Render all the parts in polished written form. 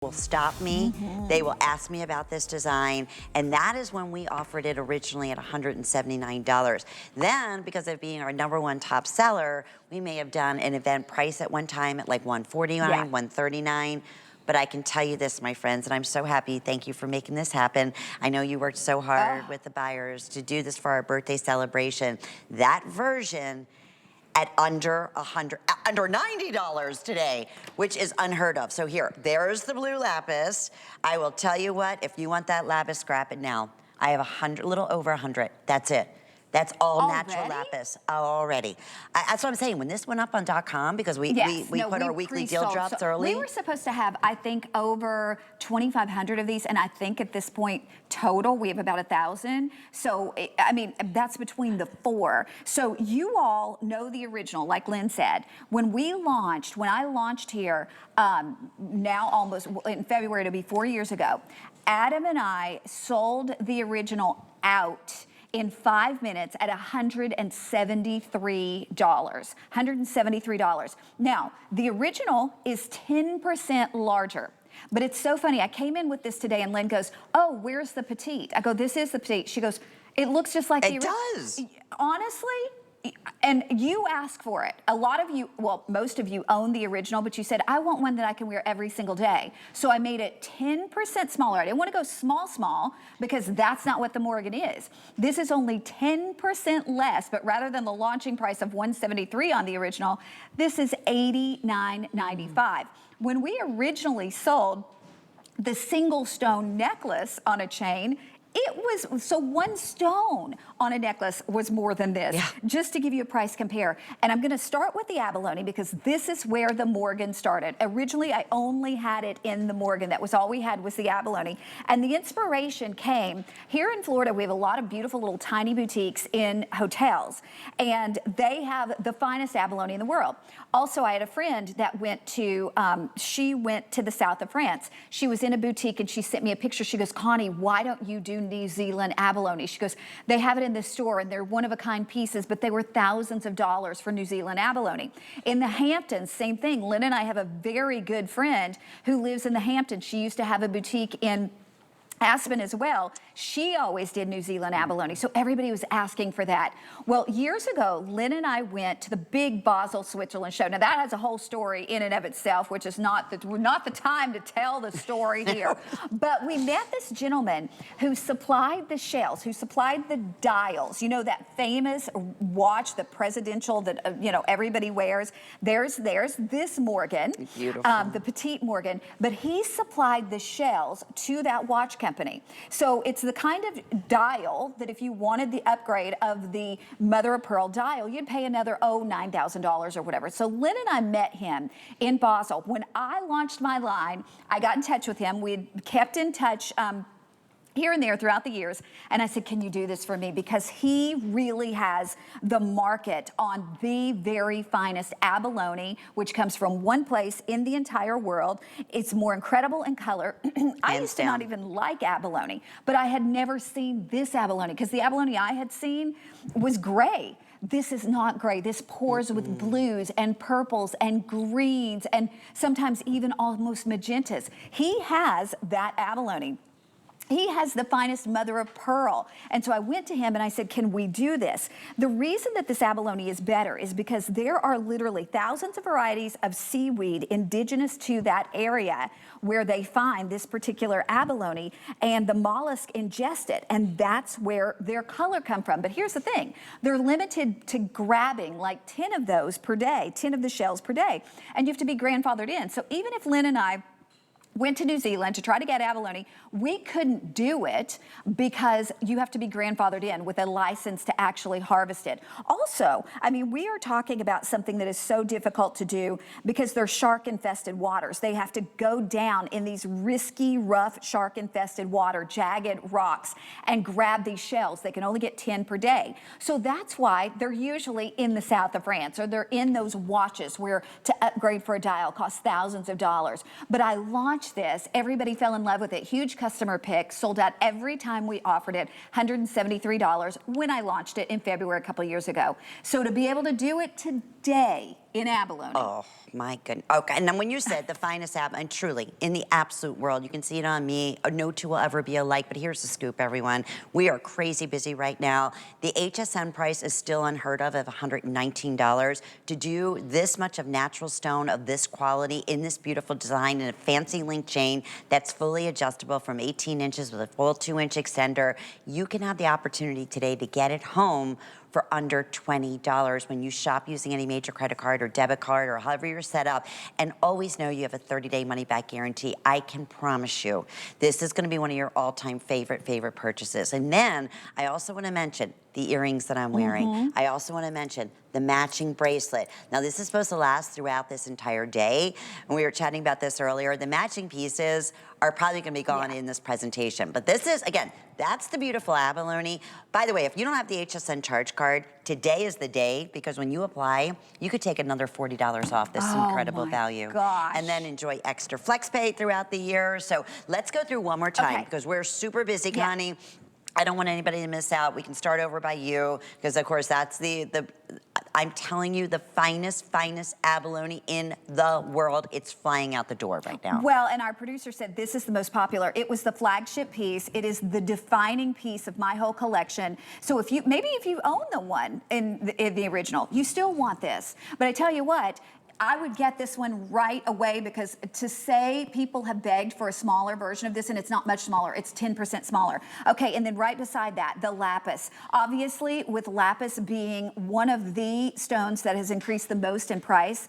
will stop me. They will ask me about this design, and that is when we offered it originally at $179. Then, because of being our #1 top seller, we may have done an event price at one time at like $149, $139. But I can tell you this, my friends, and I'm so happy. Thank you for making this happen. I know you worked so hard with the buyers to do this for our birthday celebration. That version at under $90 today, which is unheard of. So here, there's the blue lapis. I will tell you what, if you want that lapis, scrap it now. I have a little over 100. That's it. That's all natural lapis already. That's what I'm saying. When this went up on .com, because we put our weekly deal drops early. We were supposed to have, I think, over 2,500 of these, and I think at this point, total, we have about 1,000. So, I mean, that's between the 4. So you all know the original, like Lynn said. When I launched here, now almost, in February, it'll be 4 years ago, Adam and I sold the original out in 5 minutes at $173. $173. Now, the original is 10% larger. But it's so funny. I came in with this today and Lynn goes, "Oh, where's the Petite?" I go, "This is the Petite." She goes, "It looks just like the original." It does. Honestly, and you ask for it. A lot of you, well, most of you own the original, but you said, "I want one that I can wear every single day." So I made it 10% smaller. I didn't want to go small, because that's not what the Morgan is. This is only 10% less, but rather than the launching price of $173 on the original, this is $89.95. When we originally sold the single stone necklace on a chain, it was, so 1 stone on a necklace was more than this, just to give you a price compare. And I'm gonna start with the Abalone because this is where the Morgan started. Originally, I only had it in the Morgan. That was all we had was the Abalone. And the inspiration came, here in Florida, we have a lot of beautiful little tiny boutiques in hotels, and they have the finest abalone in the world. Also, I had a friend that went to, she went to the south of France. She was in a boutique and she sent me a picture. She goes, "Connie, why don't you do New Zealand abalone?" She goes, "They have it in the store and they're one-of-a-kind pieces, but they were thousands of dollars for New Zealand abalone." In the Hamptons, same thing. Lynn and I have a very good friend who lives in the Hamptons. She used to have a boutique in Aspen as well. She always did New Zealand abalone, so everybody was asking for that. Well, years ago, Lynn and I went to the big Basel, Switzerland show. Now that has a whole story in and of itself, which is not the time to tell the story here. But we met this gentleman who supplied the shells, who supplied the dials. You know that famous watch, the presidential that everybody wears. There's this Morgan, the Petite Morgan, but he supplied the shells to that watch company. So it's the kind of dial that if you wanted the upgrade of the Mother-of-Pearl dial, you'd pay another, $9,000 or whatever. So Lynn and I met him in Basel. When I launched my line, I got in touch with him. We had kept in touch here and there throughout the years, and I said, "Can you do this for me?" Because he really has the market on the very finest abalone, which comes from one place in the entire world. It's more incredible in color. I used to not even like abalone, but I had never seen this abalone, because the abalone I had seen was gray. This is not gray. This pours with blues and purples and greens and sometimes even almost magentas. He has that abalone. He has the finest Mother-of-Pearl. And so I went to him and I said, "Can we do this?" The reason that this abalone is better is because there are literally thousands of varieties of seaweed indigenous to that area where they find this particular abalone, and the mollusk ingest it, and that's where their color come from. But here's the thing, they're limited to grabbing like 10 of those per day, 10 of the shells per day, and you have to be grandfathered in. So even if Lynn and I went to New Zealand to try to get abalone, we couldn't do it because you have to be grandfathered in with a license to actually harvest it. Also, I mean, we are talking about something that is so difficult to do because they're shark-infested waters. They have to go down in these risky, rough, shark-infested water, jagged rocks, and grab these shells. They can only get 10 per day. So that's why they're usually in the south of France, or they're in those watches where to upgrade for a dial costs thousands of dollars. But I launched this, everybody fell in love with it. Huge customer pick, sold out every time we offered it, $173 when I launched it in February a couple of years ago. So to be able to do it today, day in abalone. Oh my goodness. Okay, and then when you said the finest abalone, and truly, in the absolute world, you can see it on me, no two will ever be alike, but here's the scoop, everyone. We are crazy busy right now. The HSN price is still unheard of $119. To do this much of natural stone of this quality in this beautiful design in a fancy link chain that's fully adjustable from 18 inches with a full 2-inch extender, you can have the opportunity today to get it home for under $20 when you shop using any major credit card or debit card or however you're set up. And always know you have a 30-day money-back guarantee. I can promise you this is going to be one of your all-time favorite purchases. And then I also want to mention the earrings that I'm wearing. I also want to mention the matching bracelet. Now this is supposed to last throughout this entire day. And we were chatting about this earlier. The matching pieces are probably going to be gone in this presentation. But this is, again, that's the beautiful abalone. By the way, if you don't have the HSN charge card, today is the day, because when you apply, you could take another $40 off this incredible value. Gosh. And then enjoy extra flex pay throughout the year. So let's go through one more time because we're super busy, Connie. I don't want anybody to miss out. We can start over by you, because of course that's the I'm telling you, the finest abalone in the world. It's flying out the door right now. Well, and our producer said this is the most popular. It was the flagship piece. It is the defining piece of my whole collection. So if you, maybe if you own the one in the original, you still want this. But I tell you what, I would get this one right away, because to say people have begged for a smaller version of this, and it's not much smaller, it's 10% smaller. Okay, and then right beside that, the lapis. Obviously, with lapis being one of the stones that has increased the most in price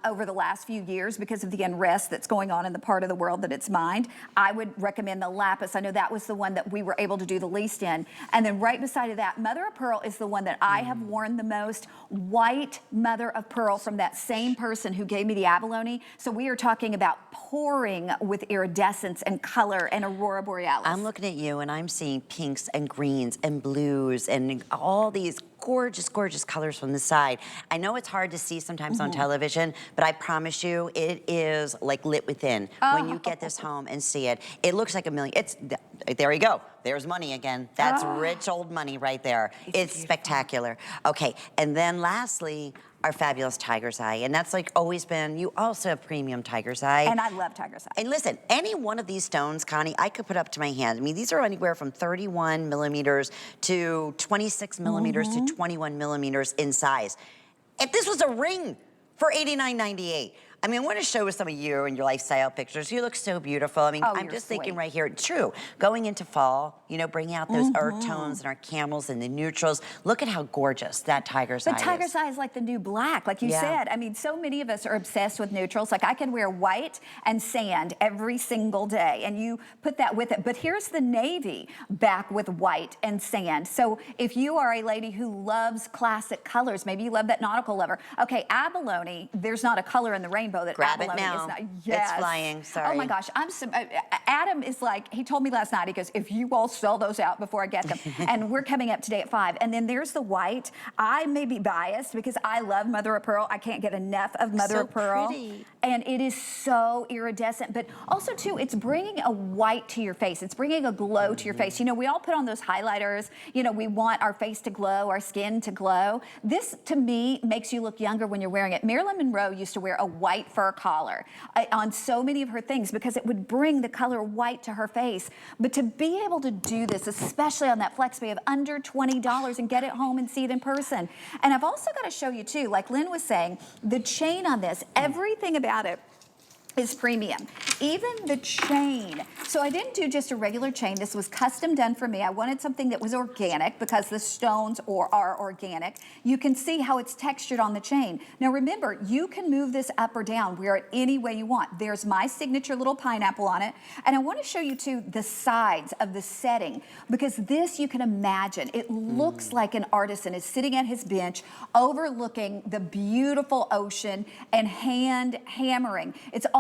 over the last few years because of the unrest that's going on in the part of the world that it's mined, I would recommend the lapis. I know that was the one that we were able to do the least in. And then right beside of that, mother of pearl is the one that I have worn the most. White mother of pearl from that same person who gave me the abalone. So we are talking about pouring with iridescence and color and aurora borealis. I'm looking at you and I'm seeing pinks and greens and blues and all these gorgeous colors from the side. I know it's hard to see sometimes on television, but I promise you it is like lit within when you get this home and see it. It looks like a million. It's, there you go. There's money again. That's rich old money right there. It's spectacular. Okay, and then lastly, our fabulous tiger's eye. And that's like always been, you also have premium tiger's eye. And I love tiger's eye. And listen, any one of these stones, Connie, I could put up to my hand. I mean, these are anywhere from 31 millimeters to 26 millimeters to 21 millimeters in size. If this was a ring for $89.98, I mean, I want to show some of you and your lifestyle pictures. You look so beautiful. I mean, I'm just thinking right here, true, going into fall, you know, bringing out those earth tones and our camels and the neutrals. Look at how gorgeous that tiger's eye is. But tiger's eye is like the new black, like you said. I mean, so many of us are obsessed with neutrals. Like I can wear white and sand every single day, and you put that with it. But here's the navy back with white and sand. So if you are a lady who loves classic colors, maybe you love that nautical lover. Okay, abalone, there's not a color in the rainbow that grab abalone it now. is not. It's flying. Sorry. Oh my gosh, Adam is like, he told me last night, he goes, if you all sell those out before I get them. And we're coming up today at 5. And then there's the white. I may be biased because I love mother of pearl. I can't get enough of mother of pearl. Pretty. And it is so iridescent, but also too, it's bringing a white to your face. It's bringing a glow to your face. You know, we all put on those highlighters. You know, we want our face to glow, our skin to glow. This, to me, makes you look younger when you're wearing it. Marilyn Monroe used to wear a white fur collar on so many of her things because it would bring the color white to her face. But to be able to do this, especially on that flex pay of under $20 and get it home and see it in person. And I've also got to show you too, like Lynn was saying, the chain on this, everything about it is premium, even the chain. So I didn't do just a regular chain. This was custom done for me. I wanted something that was organic because the stones are organic. You can see how it's textured on the chain. Now remember, you can move this up or down, wear it any way you want. There's my signature little pineapple on it. And I want to show you too the sides of the setting, because this you can imagine. It looks like an artisan is sitting at his bench overlooking the beautiful ocean and hand hammering.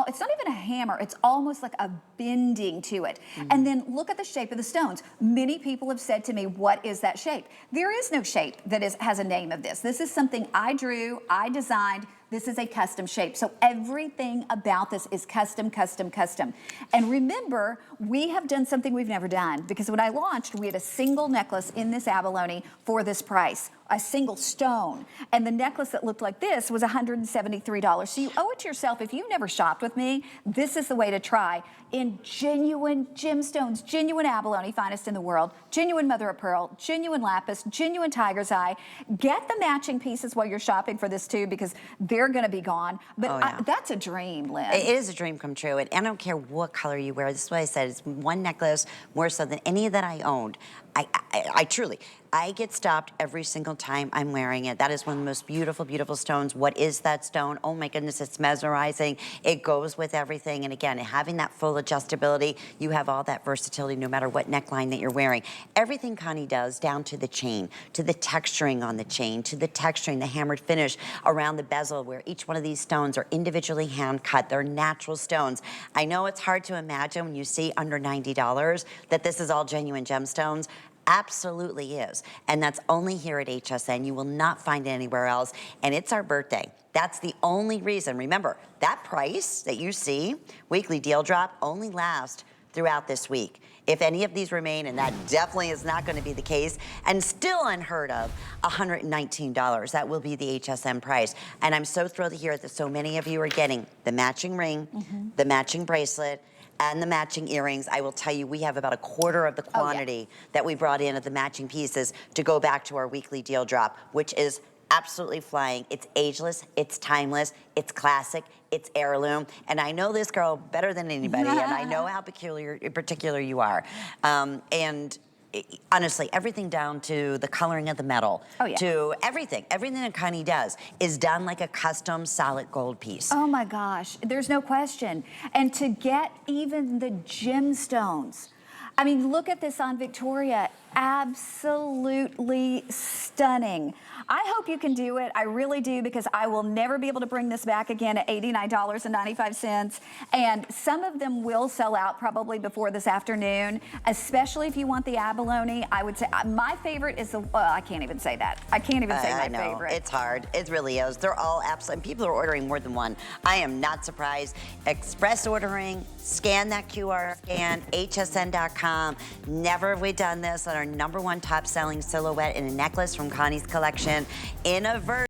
It's not even a hammer, it's almost like a bending to it. And then look at the shape of the stones. Many people have said to me, what is that shape? There is no shape that has a name of this. This is something I drew, I designed, This is a custom shape. So everything about this is custom, custom, custom. And remember, we have done something we've never done, because when I launched, we had a single necklace in this abalone for this price, a single stone. And the necklace that looked like this was $173. So you owe it to yourself. If you've never shopped with me, this is the way to try. In genuine gemstones, genuine abalone, finest in the world, genuine mother of pearl, genuine lapis, genuine tiger's eye. Get the matching pieces while you're shopping for this too, because they're gonna be gone. But that's a dream, Lynn. It is a dream come true, and I don't care what color you wear. This is what I said, it's one necklace more so than any that I owned. I truly, I get stopped every single time I'm wearing it. That is one of the most beautiful, beautiful stones. What is that stone? Oh my goodness, it's mesmerizing. It goes with everything. And again, having that full adjustability, you have all that versatility no matter what neckline that you're wearing. Everything Connie does, down to the chain, to the texturing on the chain, to the texturing, the hammered finish around the bezel, where each one of these stones are individually hand cut. They're natural stones. I know it's hard to imagine when you see under $90 that this is all genuine gemstones. Absolutely is. And that's only here at HSN. You will not find it anywhere else. And it's our birthday. That's the only reason. Remember, that price that you see, weekly deal drop, only lasts throughout this week. If any of these remain, and that definitely is not going to be the case, and still unheard of, $119. That will be the HSN price. And I'm so thrilled to hear that so many of you are getting the matching ring, the matching bracelet, and the matching earrings. I will tell you, we have about a quarter of the quantity that we brought in of the matching pieces to go back to our weekly deal drop, which is absolutely flying. It's ageless, it's timeless, it's classic, it's heirloom. And I know this girl better than anybody, and I know how particular you are. Honestly, everything down to the coloring of the metal, to everything that Connie does is done like a custom solid gold piece. Oh my gosh, there's no question. And to get even the gemstones, I mean, look at this on Victoria, absolutely stunning. I hope you can do it, I really do, because I will never be able to bring this back again at $89.95. And some of them will sell out probably before this afternoon, especially if you want the abalone. I would say my favorite is the, well, I can't even say that. I can't even say my favorite. It's hard, it really is. They're all absolute, and people are ordering more than one. I am not surprised. Express ordering, scan that QR, scan hsn.com. Never have we done this on our #1 top selling silhouette in a necklace from Connie's collection in a version